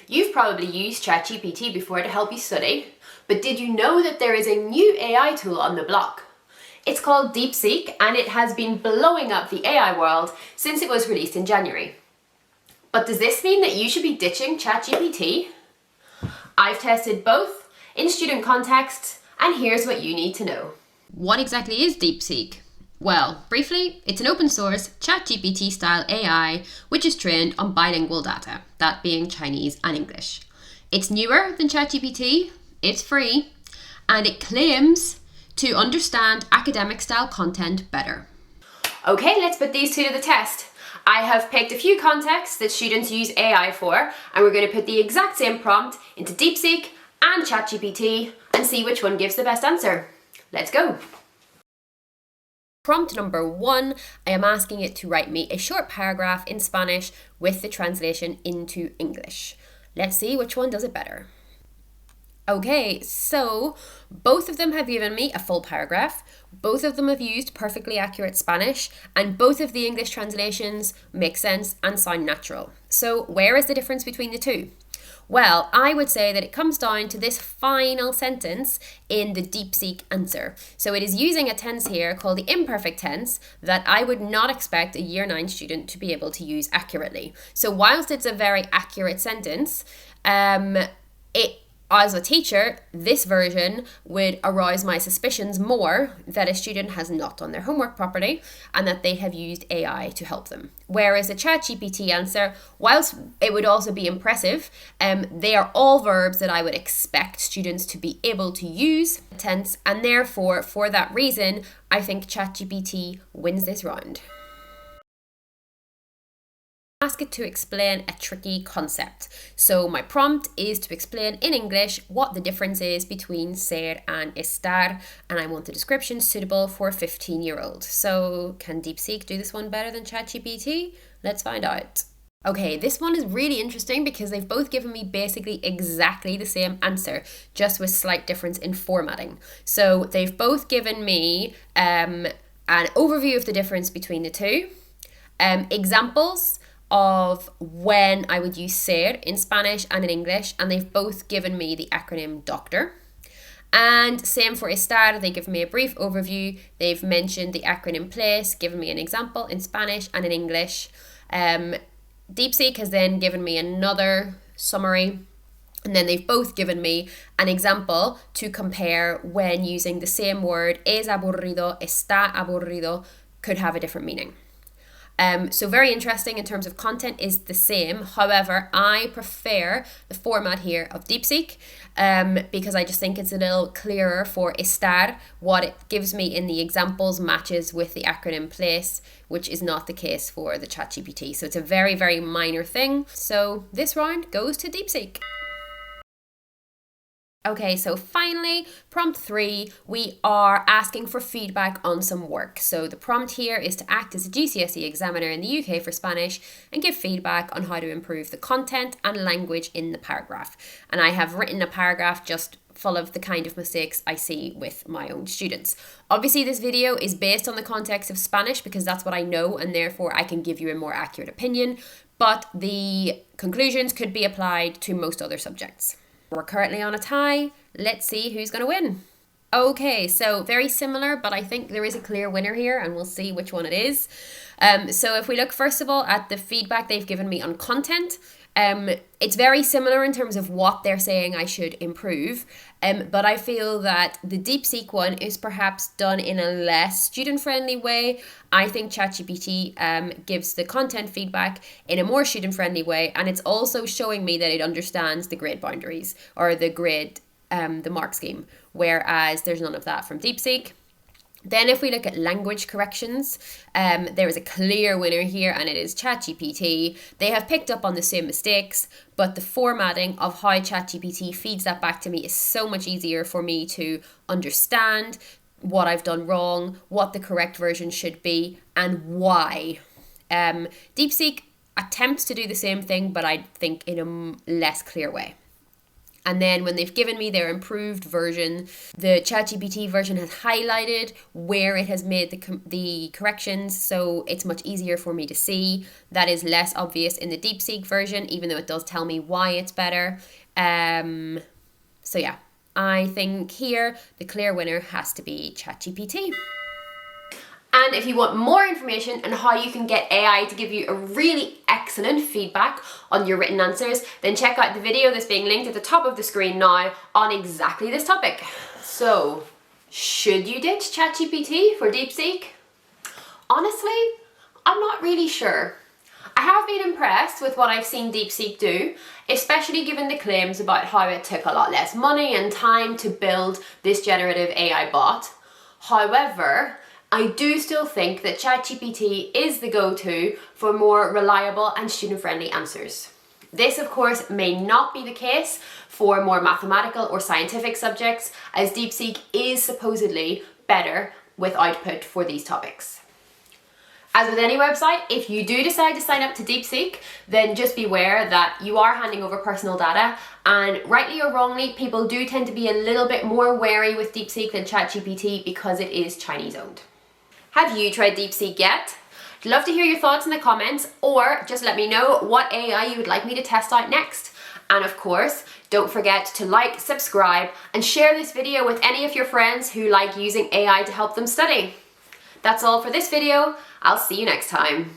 You've probably used ChatGPT before to help you study, but did you know that there is a new AI tool on the block? It's called DeepSeek, and it has been blowing up the AI world since it was released in January. But does this mean that you should be ditching ChatGPT? I've tested both in student contexts, and here's what you need to know. What exactly is DeepSeek? Well, briefly, it's an open source ChatGPT style AI which is trained on bilingual data, that being Chinese and English. It's newer than ChatGPT, it's free, and it claims to understand academic style content better. Okay, let's put these two to the test. I have picked a few contexts that students use AI for, and we're going to put the exact same prompt into DeepSeek and ChatGPT and see which one gives the best answer. Let's go. Prompt number 1, I am asking it to write me a short paragraph in Spanish with the translation into English. Let's see which one does it better. Okay, so both of them have given me a full paragraph, both of them have used perfectly accurate Spanish, and both of the English translations make sense and sound natural. So where is the difference between the two? Well, I would say that it comes down to this final sentence in the DeepSeek answer. So it is using a tense here called the imperfect tense that I would not expect a year 9 student to be able to use accurately. So whilst it's a very accurate sentence, as a teacher, this version would arouse my suspicions more that a student has not done their homework properly and that they have used AI to help them. Whereas the ChatGPT answer, whilst it would also be impressive, they are all verbs that I would expect students to be able to use tense, and therefore, for that reason, I think ChatGPT wins this round. Ask it to explain a tricky concept. So my prompt is to explain in English what the difference is between ser and estar, and I want the description suitable for a 15-year-old. So can DeepSeek do this one better than ChatGPT? Let's find out. Okay, this one is really interesting because they've both given me basically exactly the same answer, just with slight difference in formatting. So they've both given me an overview of the difference between the two, examples of when I would use ser in Spanish and in English, and they've both given me the acronym doctor. And same for estar, they give me a brief overview, they've mentioned the acronym place, given me an example in Spanish and in English. DeepSeek has then given me another summary, and then they've both given me an example to compare when using the same word, es aburrido, está aburrido, could have a different meaning. So very interesting in terms of content is the same. However, I prefer the format here of DeepSeek because I just think it's a little clearer for estar. What it gives me in the examples matches with the acronym place, which is not the case for the ChatGPT. So it's a very, very minor thing. So this round goes to DeepSeek. Okay, so finally, prompt 3, we are asking for feedback on some work. So the prompt here is to act as a GCSE examiner in the UK for Spanish and give feedback on how to improve the content and language in the paragraph. And I have written a paragraph just full of the kind of mistakes I see with my own students. Obviously, this video is based on the context of Spanish because that's what I know, and therefore I can give you a more accurate opinion, but the conclusions could be applied to most other subjects. We're currently on a tie. Let's see who's going to win. Okay, so very similar, but I think there is a clear winner here, and we'll see which one it is. So if we look first of all at the feedback they've given me on content, it's very similar in terms of what they're saying I should improve, but I feel that the DeepSeek one is perhaps done in a less student-friendly way. I think ChatGPT gives the content feedback in a more student-friendly way, and it's also showing me that it understands the grade boundaries or the mark scheme, whereas there's none of that from DeepSeek. Then if we look at language corrections, there is a clear winner here, and it is ChatGPT. They have picked up on the same mistakes, but the formatting of how ChatGPT feeds that back to me is so much easier for me to understand what I've done wrong, what the correct version should be, and why. DeepSeek attempts to do the same thing, but I think in a less clear way. And then when they've given me their improved version, the ChatGPT version has highlighted where it has made the corrections, so it's much easier for me to see. That is less obvious in the DeepSeek version, even though it does tell me why it's better. So yeah, I think here the clear winner has to be ChatGPT. And if you want more information on how you can get AI to give you a really excellent feedback on your written answers, then check out the video that's being linked at the top of the screen now on exactly this topic. So, should you ditch ChatGPT for DeepSeek? Honestly, I'm not really sure. I have been impressed with what I've seen DeepSeek do, especially given the claims about how it took a lot less money and time to build this generative AI bot. However, I do still think that ChatGPT is the go-to for more reliable and student-friendly answers. This, of course, may not be the case for more mathematical or scientific subjects, as DeepSeek is supposedly better with output for these topics. As with any website, if you do decide to sign up to DeepSeek, then just beware that you are handing over personal data, and rightly or wrongly, people do tend to be a little bit more wary with DeepSeek than ChatGPT because it is Chinese owned. Have you tried DeepSeek yet? I'd love to hear your thoughts in the comments, or just let me know what AI you would like me to test out next. And of course, don't forget to like, subscribe, and share this video with any of your friends who like using AI to help them study. That's all for this video. I'll see you next time.